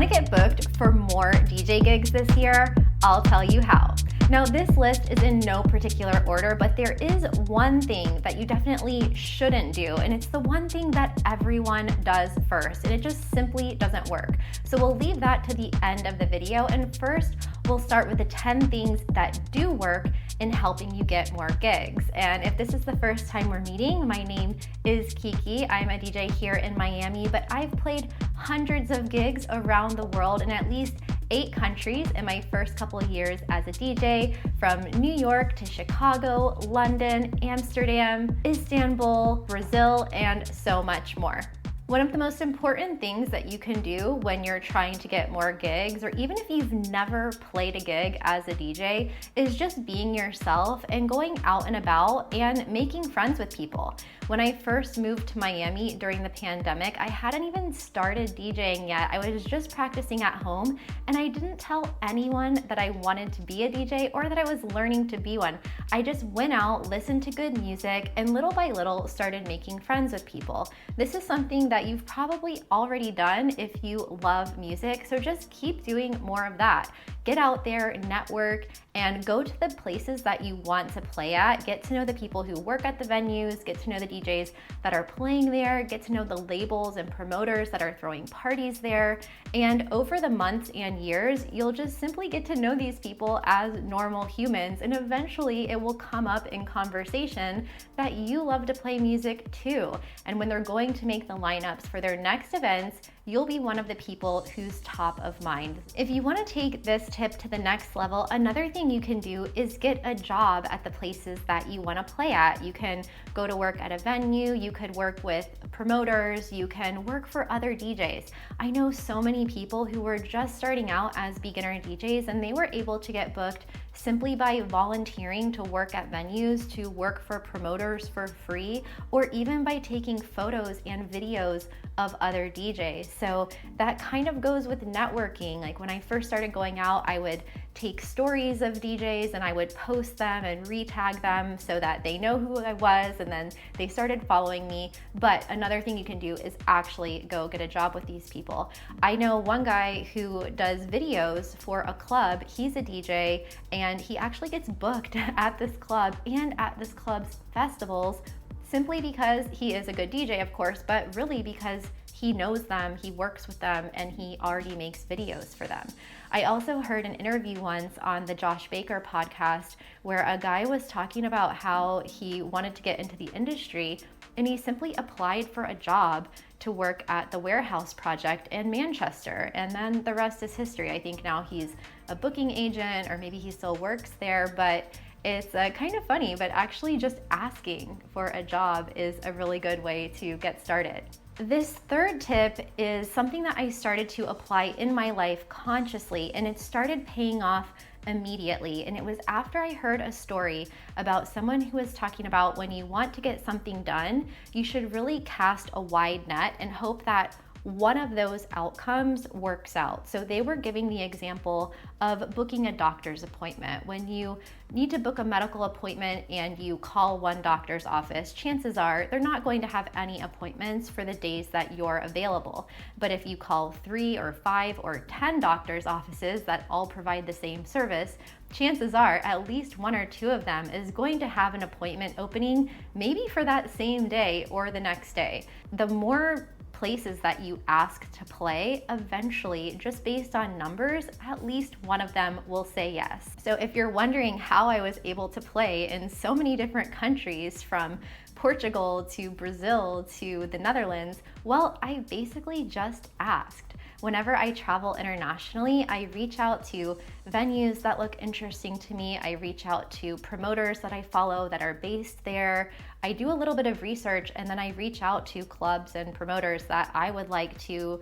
Want to get booked for more DJ gigs this year? I'll tell you how. Now, this list is in no particular order, but there is one thing that you definitely shouldn't do, and it's the one thing that everyone does first, and it just simply doesn't work. So we'll leave that to the end of the video, and first, we'll start with the 10 things that do work in helping you get more gigs. And if this is the first time we're meeting, my name is KIQI. I'm a DJ here in Miami, but I've played hundreds of gigs around the world in at least 8 countries in my first couple of years as a DJ, from New York to Chicago, London, Amsterdam, Istanbul, Brazil, and so much more. One of the most important things that you can do when you're trying to get more gigs, or even if you've never played a gig as a DJ, is just being yourself and going out and about and making friends with people. When I first moved to Miami during the pandemic, I hadn't even started DJing yet. I was just practicing at home, and I didn't tell anyone that I wanted to be a DJ or that I was learning to be one. I just went out, listened to good music, and little by little started making friends with people. This is something that you've probably already done if you love music, so just keep doing more of that. Get out there, network, and go to the places that you want to play at. Get to know the people who work at the venues, get to know the DJs that are playing there, get to know the labels and promoters that are throwing parties there. And over the months and years, you'll just simply get to know these people as normal humans, and eventually it will come up in conversation that you love to play music too. And when they're going to make the lineups for their next events, you'll be one of the people who's top of mind. If you want to take this tip to the next level, another thing you can do is get a job at the places that you want to play at. You can go to work at a venue, you could work with promoters, you can work for other DJs. I know so many people who were just starting out as beginner DJs, and they were able to get booked simply by volunteering to work at venues, to work for promoters for free, or even by taking photos and videos of other DJs. So that kind of goes with networking. Like when I first started going out, I would take stories of DJs and I would post them and retag them so that they know who I was, and then they started following me. But another thing you can do is actually go get a job with these people. I know one guy who does videos for a club. He's a DJ, and he actually gets booked at this club and at this club's festivals simply because he is a good DJ, of course, but really because he knows them, he works with them, and he already makes videos for them. I also heard an interview once on the Josh Baker podcast where a guy was talking about how he wanted to get into the industry, and he simply applied for a job to work at the Warehouse Project in Manchester. And then the rest is history. I think now he's a booking agent, or maybe he still works there, but it's kind of funny, but actually just asking for a job is a really good way to get started. This third tip is something that I started to apply in my life consciously, and it started paying off immediately. And it was after I heard a story about someone who was talking about when you want to get something done, you should really cast a wide net and hope that one of those outcomes works out. So they were giving the example of booking a doctor's appointment. When you need to book a medical appointment and you call one doctor's office, chances are they're not going to have any appointments for the days that you're available. But if you call 3 or 5 or 10 doctor's offices that all provide the same service, chances are at least 1 or 2 of them is going to have an appointment opening, maybe for that same day or the next day. The more places that you ask to play, eventually, just based on numbers, at least one of them will say yes. So if you're wondering how I was able to play in so many different countries, from Portugal to Brazil to the Netherlands, well, I basically just asked. Whenever I travel internationally, I reach out to venues that look interesting to me. I reach out to promoters that I follow that are based there. I do a little bit of research, and then I reach out to clubs and promoters that I would like to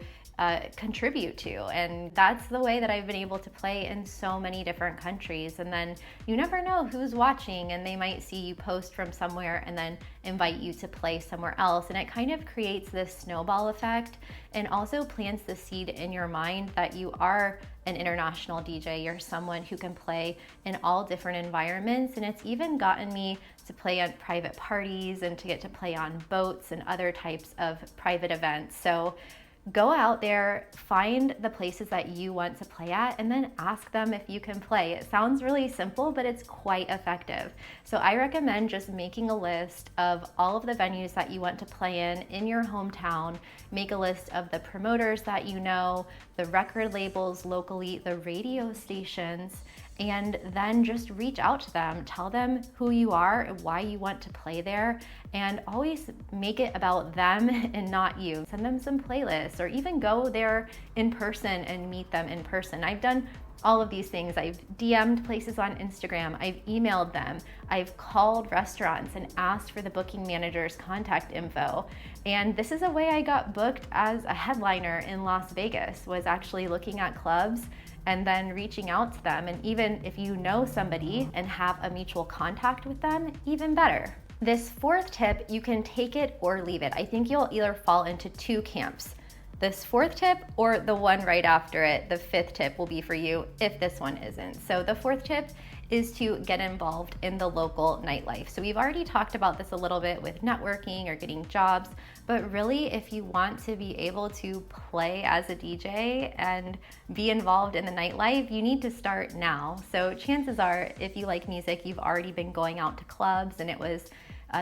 contribute to. And that's the way that I've been able to play in so many different countries. And then you never know who's watching, and they might see you post from somewhere and then invite you to play somewhere else. And it kind of creates this snowball effect, and also plants the seed in your mind that you are an international DJ. You're someone who can play in all different environments. And it's even gotten me to play on private parties and to get to play on boats and other types of private events. So Go out there, find the places that you want to play at, and then ask them if you can play. It sounds really simple, but it's quite effective. So I recommend just making a list of all of the venues that you want to play in your hometown. Make a list of the promoters that you know, the record labels locally, the radio stations, and then just reach out to them. Tell them who you are and why you want to play there, and always make it about them and not you. Send them some playlists, or even go there in person and meet them in person. I've done all of these things. I've DM'd places on Instagram, I've emailed them, I've called restaurants and asked for the booking manager's contact info. And this is a way I got booked as a headliner in Las Vegas, was actually looking at clubs and then reaching out to them. And even if you know somebody and have a mutual contact with them, even better. This fourth tip, you can take it or leave it. I think you'll either fall into two camps. This fourth tip or the one right after it, the fifth tip, will be for you if this one isn't. So the fourth tip is to get involved in the local nightlife. So we've already talked about this a little bit with networking or getting jobs, but really if you want to be able to play as a DJ and be involved in the nightlife, you need to start now. So chances are, if you like music, you've already been going out to clubs, and it was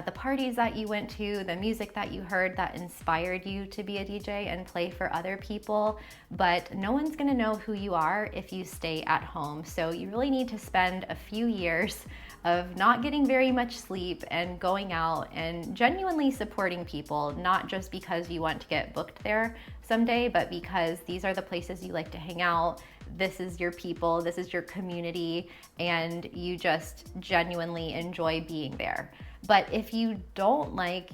the parties that you went to, the music that you heard that inspired you to be a DJ and play for other people. But no one's gonna know who you are if you stay at home. So you really need to spend a few years of not getting very much sleep and going out and genuinely supporting people, not just because you want to get booked there someday, but because these are the places you like to hang out. This is your people, this is your community, and you just genuinely enjoy being there. But if you don't like,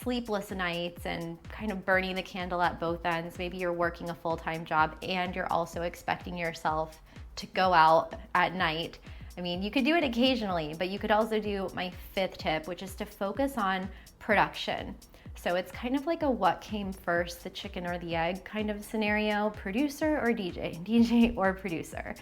sleepless nights and kind of burning the candle at both ends, maybe you're working a full-time job and you're also expecting yourself to go out at night. I mean, you could do it occasionally, but you could also do my fifth tip, which is to focus on production. So it's kind of like a what came first, the chicken or the egg kind of scenario, producer or DJ or producer.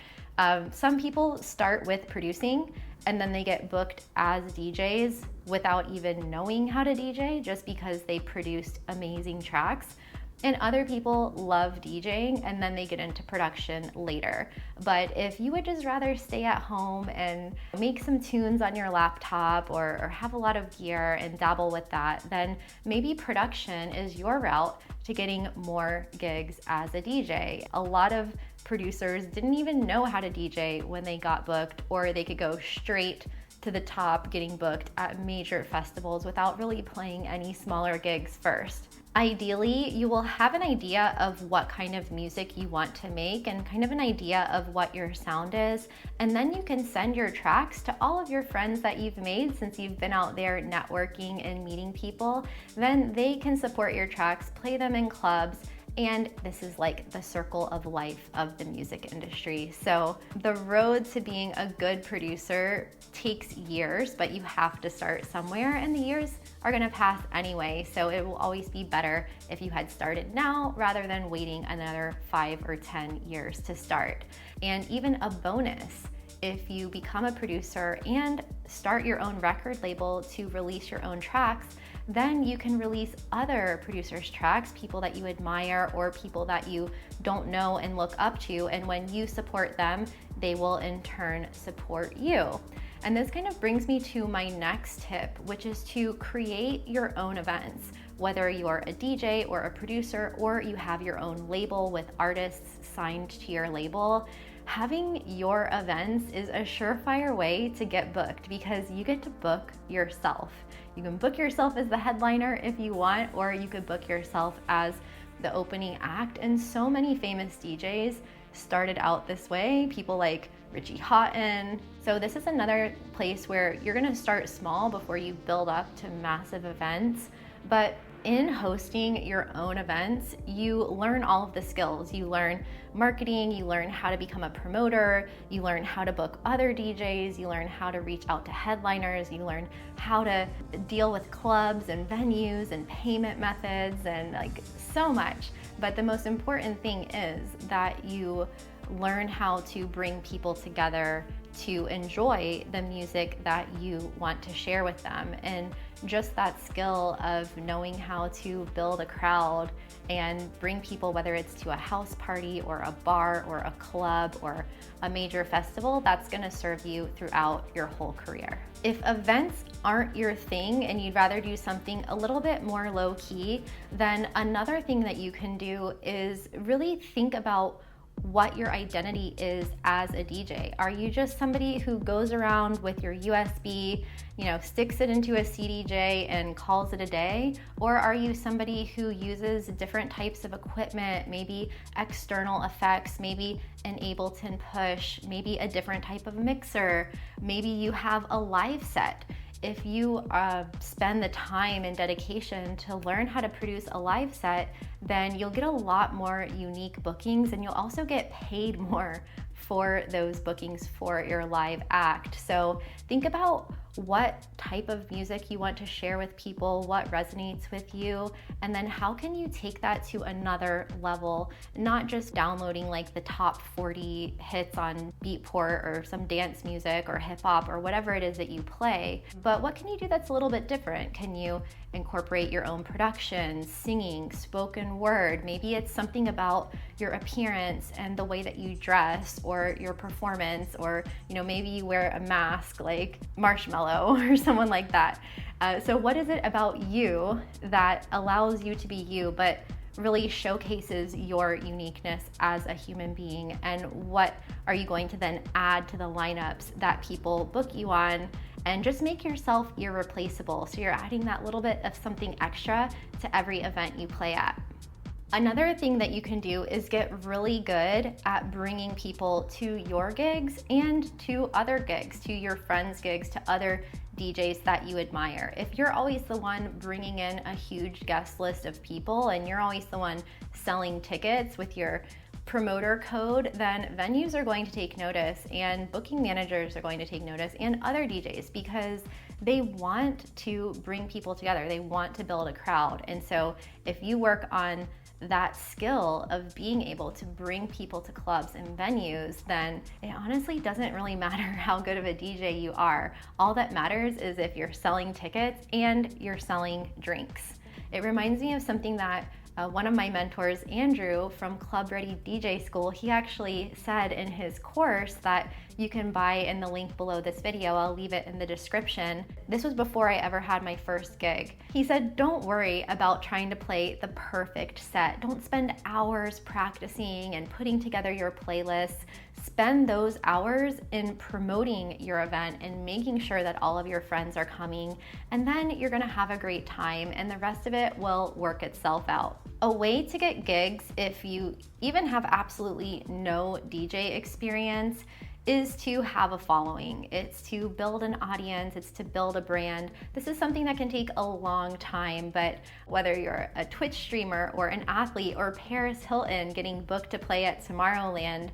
Some people start with producing and then they get booked as DJs without even knowing how to DJ, just because they produced amazing tracks. And other people love DJing and then they get into production later. But if you would just rather stay at home and make some tunes on your laptop, or have a lot of gear and dabble with that, then maybe production is your route to getting more gigs as a DJ. A lot of producers didn't even know how to DJ when they got booked, or they could go straight to the top getting booked at major festivals without really playing any smaller gigs first. Ideally, you will have an idea of what kind of music you want to make and kind of an idea of what your sound is, and then you can send your tracks to all of your friends that you've made since you've been out there networking and meeting people. Then they can support your tracks, play them in clubs, and this is like the circle of life of the music industry. So the road to being a good producer takes years, but you have to start somewhere, and the years are gonna pass anyway. So it will always be better if you had started now rather than waiting another 5 or 10 years to start. And even a bonus, if you become a producer and start your own record label to release your own tracks, then you can release other producers' tracks, people that you admire or people that you don't know and look up to. And when you support them, they will in turn support you. And this kind of brings me to my next tip, which is to create your own events. Whether you're a DJ or a producer, or you have your own label with artists signed to your label, having your events is a surefire way to get booked, because you get to book yourself. You can book yourself as the headliner if you want, or you could book yourself as the opening act. And so many famous DJs started out this way, people like Richie Houghton. So this is another place where you're gonna start small before you build up to massive events. But in hosting your own events, you learn all of the skills. You learn marketing, you learn how to become a promoter, you learn how to book other DJs, you learn how to reach out to headliners, you learn how to deal with clubs and venues and payment methods and like so much. But the most important thing is that you learn how to bring people together to enjoy the music that you want to share with them. And just that skill of knowing how to build a crowd and bring people, whether it's to a house party or a bar or a club or a major festival, that's gonna serve you throughout your whole career. If events aren't your thing and you'd rather do something a little bit more low key, then another thing that you can do is really think about what your identity is as a DJ. Are you just somebody who goes around with your USB, sticks it into a CDJ and calls it a day? Or are you somebody who uses different types of equipment, maybe external effects, maybe an Ableton push, maybe a different type of mixer, maybe you have a live set? If you spend the time and dedication to learn how to produce a live set, then you'll get a lot more unique bookings, and you'll also get paid more for those bookings for your live act. So think about what type of music you want to share with people, what resonates with you, and then how can you take that to another level, not just downloading like the top 40 hits on Beatport or some dance music or hip hop or whatever it is that you play, but what can you do that's a little bit different? Can you incorporate your own production, singing, spoken word? Maybe it's something about your appearance and the way that you dress or your performance, or maybe you wear a mask like Marshmallow or someone like that. So what is it about you that allows you to be you, but really showcases your uniqueness as a human being? And what are you going to then add to the lineups that people book you on? And just make yourself irreplaceable. So you're adding that little bit of something extra to every event you play at. Another thing that you can do is get really good at bringing people to your gigs and to other gigs, to your friends' gigs, to other DJs that you admire. If you're always the one bringing in a huge guest list of people and you're always the one selling tickets with your promoter code, then venues are going to take notice and booking managers are going to take notice and other DJs, because they want to bring people together. They want to build a crowd. And so if you work on that skill of being able to bring people to clubs and venues, then it honestly doesn't really matter how good of a DJ you are. All that matters is if you're selling tickets and you're selling drinks. It reminds me of something that one of my mentors, Andrew from Club Ready DJ School, he actually said in his course that you can buy in the link below this video. I'll leave it in the description. This was before I ever had my first gig. He said, don't worry about trying to play the perfect set. Don't spend hours practicing and putting together your playlists. Spend those hours in promoting your event and making sure that all of your friends are coming, and then you're gonna have a great time and the rest of it will work itself out. A way to get gigs, if you even have absolutely no DJ experience, is to have a following. It's to build an audience, it's to build a brand. This is something that can take a long time, but whether you're a Twitch streamer or an athlete or Paris Hilton getting booked to play at Tomorrowland,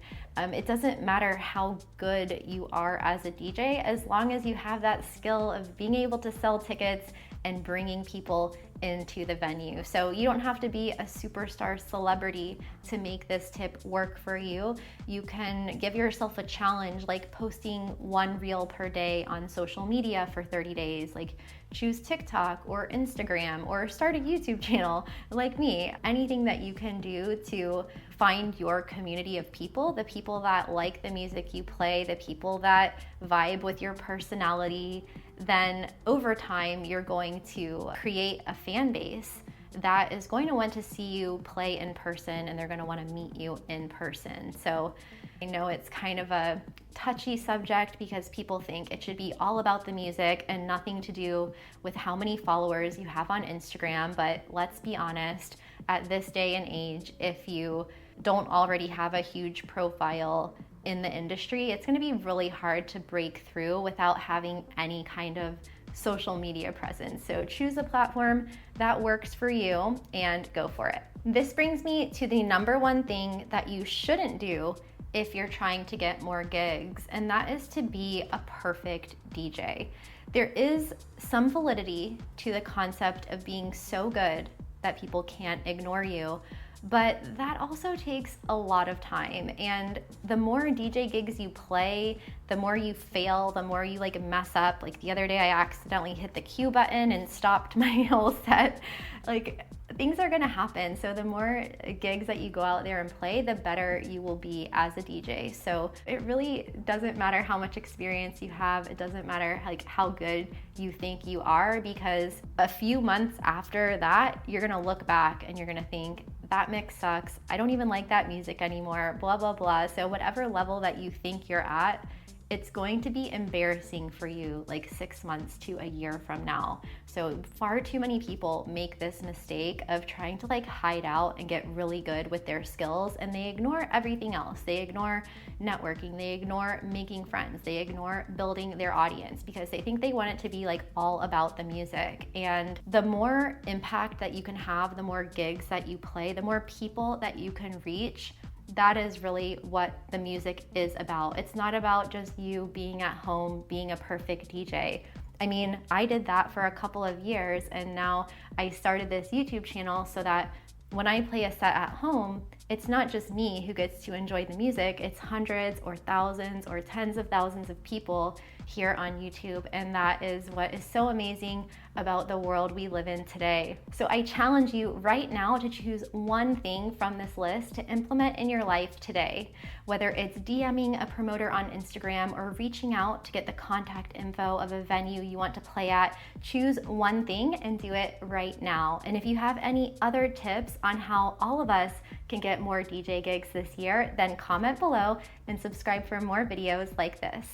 it doesn't matter how good you are as a DJ, as long as you have that skill of being able to sell tickets and bringing people into the venue. So you don't have to be a superstar celebrity to make this tip work for you. You can give yourself a challenge, like posting 1 reel per day on social media for 30 days, like choose TikTok or Instagram or start a YouTube channel like me. Anything that you can do to find your community of people, the people that like the music you play, the people that vibe with your personality, then over time you're going to create a fan base that is going to want to see you play in person, and they're going to want to meet you in person. So I know it's kind of a touchy subject because people think it should be all about the music and nothing to do with how many followers you have on Instagram, but let's be honest, at this day and age, if you don't already have a huge profile in the industry, it's going to be really hard to break through without having any kind of social media presence. So choose a platform that works for you and go for it. This brings me to the number one thing that you shouldn't do if you're trying to get more gigs, and that is to be a perfect DJ. There is some validity to the concept of being so good that people can't ignore you, but that also takes a lot of time. And the more DJ gigs you play, the more you fail, the more you like mess up. Like the other day I accidentally hit the Q button and stopped my whole set. Like things are gonna happen. So the more gigs that you go out there and play, the better you will be as a DJ. So it really doesn't matter how much experience you have. It doesn't matter like how good you think you are, because a few months after that, you're gonna look back and you're gonna think, that mix sucks. I don't even like that music anymore, blah, blah, blah. So whatever level that you think you're at, it's going to be embarrassing for you like 6 months to a year from now. So far too many people make this mistake of trying to like hide out and get really good with their skills, and they ignore everything else. They ignore networking, they ignore making friends, they ignore building their audience because they think they want it to be like all about the music. And the more impact that you can have, the more gigs that you play, the more people that you can reach, that is really what the music is about. It's not about just you being at home, being a perfect DJ. I mean, I did that for a couple of years, and now I started this YouTube channel so that when I play a set at home, it's not just me who gets to enjoy the music, it's hundreds or thousands or tens of thousands of people here on YouTube, and that is what is so amazing about the world we live in today. So I challenge you right now to choose one thing from this list to implement in your life today, whether it's DMing a promoter on Instagram or reaching out to get the contact info of a venue you want to play at. Choose one thing and do it right now. And if you have any other tips on how all of us can get more DJ gigs this year, then comment below and subscribe for more videos like this.